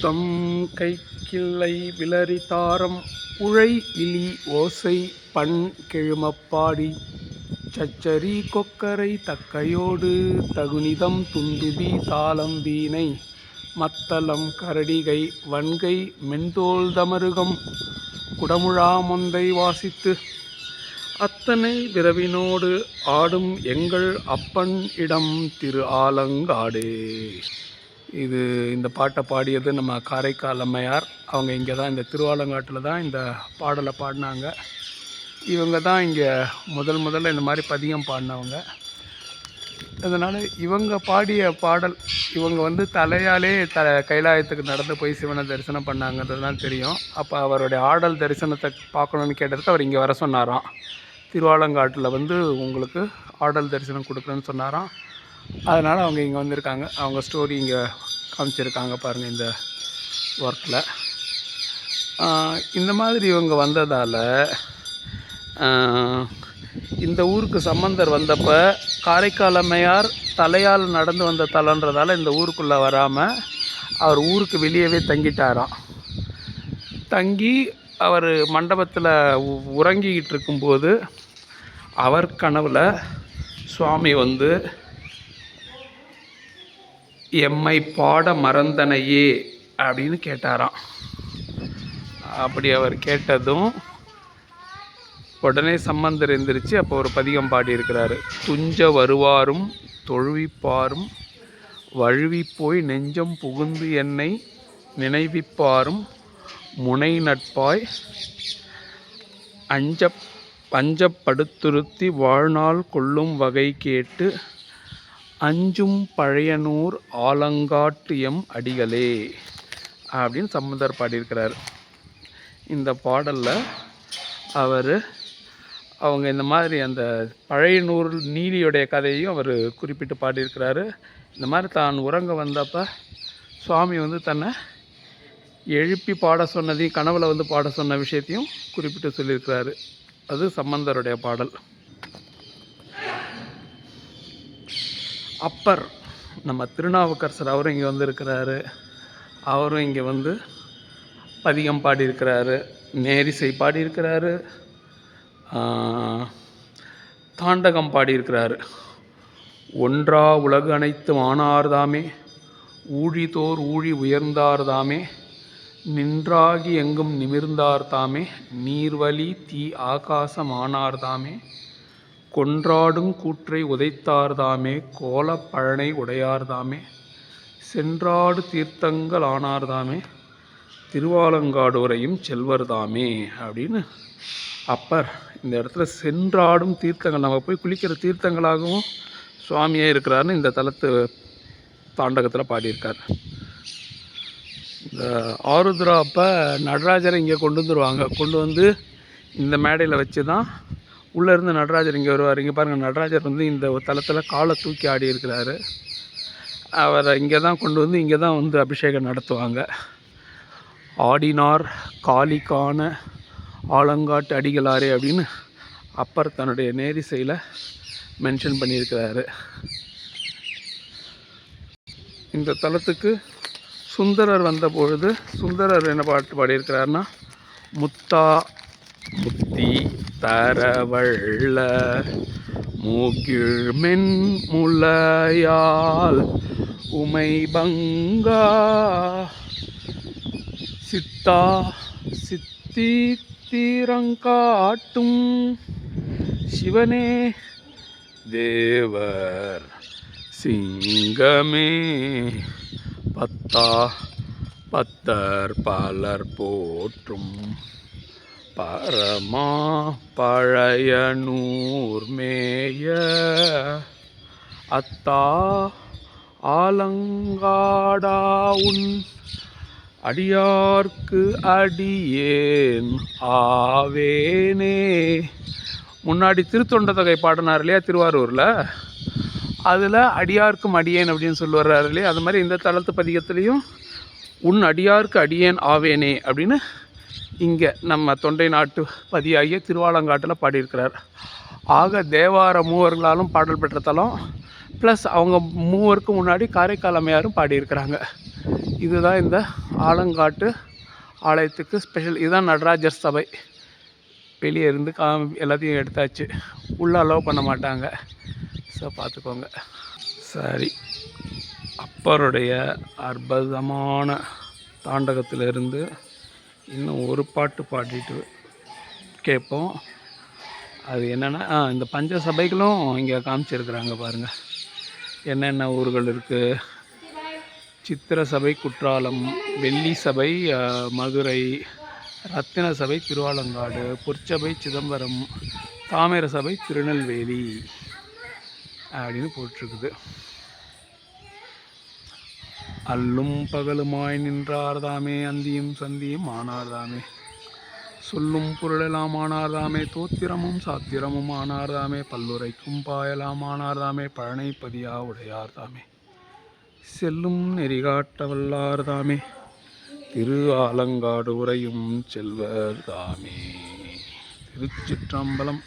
தம் கைக்கிள்ளை விளரி தாரம் உழை இலி ஓசை பண் கெழுமப்பாடி சச்சரி கொக்கரை தக்கையோடு தகுனிதம் துந்துபி தாளம் வீணை மத்தளம் கரடிகை வன்கை மென்தோல் தமருகம் குடமுழா மொந்தை வாசித்து அத்தனை விரவினோடு ஆடும் எங்கள் அப்பன் இடம் திரு ஆலங்காடு. இது இந்த பாட்டை பாடியது நம்ம காரைக்கால் அம்மையார். அவங்க இங்கே தான் இந்த திருவாலங்காட்டில் தான் இந்த பாடலை பாடினாங்க. இவங்க தான் இங்கே முதல்ல இந்த மாதிரி பதிகம் பாடினவங்க. அதனால் இவங்க பாடிய பாடல் இவங்க தலையாலே கைலாயத்துக்கு நடந்து போய் சிவனை தரிசனம் பண்ணாங்கன்றதுலாம் தெரியும். அப்போ அவருடைய ஆடல் தரிசனத்தை பார்க்கணுன்னு கேட்டதுக்கு அவர் இங்கே வர சொன்னாராம். திருவாலங்காட்டில் உங்களுக்கு ஆடல் தரிசனம் கொடுக்குறேன்னு சொன்னாராம். அதனால் அவங்க இங்கே வந்திருக்காங்க. அவங்க ஸ்டோரி இங்கே காமிச்சிருக்காங்க பாருங்கள் இந்த ஒர்க்கில். இந்த மாதிரி இவங்க வந்ததால் இந்த ஊருக்கு சம்பந்தர் வந்தப்போ காரைக்கால் அம்மையார் தலையால் நடந்து வந்த தலன்றதால் இந்த ஊருக்குள்ளே வராமல் அவர் ஊருக்கு வெளியவே தங்கிட்டாராம். தங்கி அவர் மண்டபத்தில் உறங்கிக்கிட்டு இருக்கும்போது அவர் கனவில் சுவாமி எம்மை பாட மறந்தனையே அப்படின்னு கேட்டாராம். அப்படி அவர் கேட்டதும் உடனே சம்பந்தர் எந்திரிச்சு அப்போ ஒரு பதிகம் பாடியிருக்கிறாரு. துஞ்ச வருவாரும் தொழுவிப்பாரும் வழுவி போய் நெஞ்சம் புகுந்து என்னை நினைவிப்பாரும் முனை நட்பாய் பஞ்சப்படுத்துருத்தி வாழ்நாள் கொள்ளும் வகை கேட்டு அஞ்சும் பழையனூர் ஆலங்காட்டு எம் அடிகளே அப்படின்னு சம்பந்தர் பாடியிருக்கிறார். இந்த பாடலில் அவங்க இந்த மாதிரி அந்த பழையனூர் நீலியுடைய கதையையும் அவர் குறிப்பிட்டு பாடியிருக்கிறாரு. இந்த மாதிரி தான் உறங்க வந்தப்போ சுவாமி தன்னை எழுப்பி பாட சொன்னதையும் கனவில் பாட சொன்ன விஷயத்தையும் குறிப்பிட்டு சொல்லியிருக்கிறாரு. அது சம்பந்தருடைய பாடல். அப்பர் நம்ம திருநாவுக்கரசர் அவரும் இங்கே வந்திருக்கிறாரு. அவரும் இங்கே பதிகம் பாடியிருக்கிறாரு, நேரிசை பாடியிருக்கிறாரு, தாண்டகம் பாடியிருக்கிறாரு. ஒன்றா உலகு அனைத்து ஆனார்தாமே ஊழிதோர் ஊழி உயர்ந்தார்தாமே நின்றாகி எங்கும் நிமிர்ந்தார்தாமே நீர்வழி தீ ஆகாசம் ஆனார்தாமே கொன்றாடும் கூற்றை உதைத்தார்தாமே கோலப் பழனை உடையார்தாமே சென்றாடு தீர்த்தங்கள் ஆனார்தாமே திருவாலங்காடோரையும் செல்வர்தாமே அப்படின்னு அப்பர் இந்த இடத்துல சென்றாடும் தீர்த்தங்கள், நம்ம போய் குளிக்கிற தீர்த்தங்களாகவும் சுவாமியே இருக்கிறாருன்னு இந்த தலத்து தாண்டகத்தில் பாடியிருக்கார். இந்த ஆருத்ரா அப்போ நடராஜரை இங்கே கொண்டு வந்துடுவாங்க. இந்த மேடையில் வச்சு தான் உள்ளேருந்து நடராஜர் இங்கே வருவார். இங்கே பாருங்கள், நடராஜர் இந்த தலத்தில் காலை தூக்கி ஆடி இருக்கிறாரு. அவரை இங்கே தான் இங்கே தான் அபிஷேகம் நடத்துவாங்க. ஆடினார் காளிக்கான ஆலங்காட்டு அடிகளாரே அப்படின்னு அப்பர் தன்னுடைய நேரிசையில் மென்ஷன் பண்ணியிருக்கிறாரு. இந்த தலத்துக்கு சுந்தரர் வந்த பொழுது சுந்தரர் என்ன பாட்டு பாடியிருக்கிறாருன்னா, முத்தா முத்தி தரவள்ள மூகிழ்மென் முலையால் உமை பங்கா சித்தா சித்தி தீரங்காட்டும் சிவனே தேவர் சிங்கமே பத்தா பத்தர் பலர் போற்றும் பரமா பழையனூர் மேய அத்தா ஆலங்காடா உன் அடியார்க்கு அடியேன் ஆவேனே. முன்னாடி திருத்தொண்ட தொகை பாடினார் இல்லையா திருவாரூரில், அதில் அடியார்க்கும் அடியேன் அப்படின்னு சொல்லி வர்றாரு இல்லையா, அது மாதிரி இந்த தலத்து பதிகத்துலேயும் உன் அடியார்க்கு அடியேன் ஆவேனே அப்படின்னு இங்கே நம்ம தொண்டை நாட்டு பதியாகிய திருவாலங்காட்டில் பாடியிருக்கிறார். ஆக தேவார மூவர்களாலும் பாடல் பெற்ற தலம், ப்ளஸ் அவங்க மூவருக்கு முன்னாடி காரைக்கால் அம்மையாரும் பாடியிருக்கிறாங்க. இதுதான் இந்த ஆலங்காட்டு ஆலயத்துக்கு ஸ்பெஷல். இதுதான் நடராஜர் சபை. வெளியே இருந்து எல்லாத்தையும் எடுத்தாச்சு, உள்ளே அலோவ் பண்ண மாட்டாங்க. ஸோ பார்த்துக்கோங்க. சரி, அப்பருடைய அற்புதமான தாண்டகத்திலிருந்து இன்னும் ஒரு பாட்டு பாடிட்டு கேட்போம். அது என்னென்னா, இந்த பஞ்ச சபைகளும் இங்கே காமிச்சிருக்கிறாங்க பாருங்கள். என்னென்ன ஊர்கள் இருக்குது: சித்திர சபை குற்றாலம், வெள்ளி சபை மதுரை, ரத்தின சபை திருவாலங்காடு, பொற்சபை சிதம்பரம், தாமிர சபை திருநெல்வேலி அப்படின்னு போட்டிருக்குது. அல்லும் பகலுமாய் நின்றார்தாமே, அந்தியும் சந்தியும் ஆனார்தாமே, சொல்லும் பொருளெல்லாம் ஆனார்தாமே, தோத்திரமும் சாத்திரமும் ஆனார்தாமே, பல்லுரைக்கும் பாயலாம் ஆனார்தாமே, பழனை பதியா உடையார்தாமே, செல்லும் நெறிகாட்ட வல்லார்தாமே, திரு ஆலங்காடு உரையும் செல்வர் தாமே. திருச்சிற்றம்பலம்.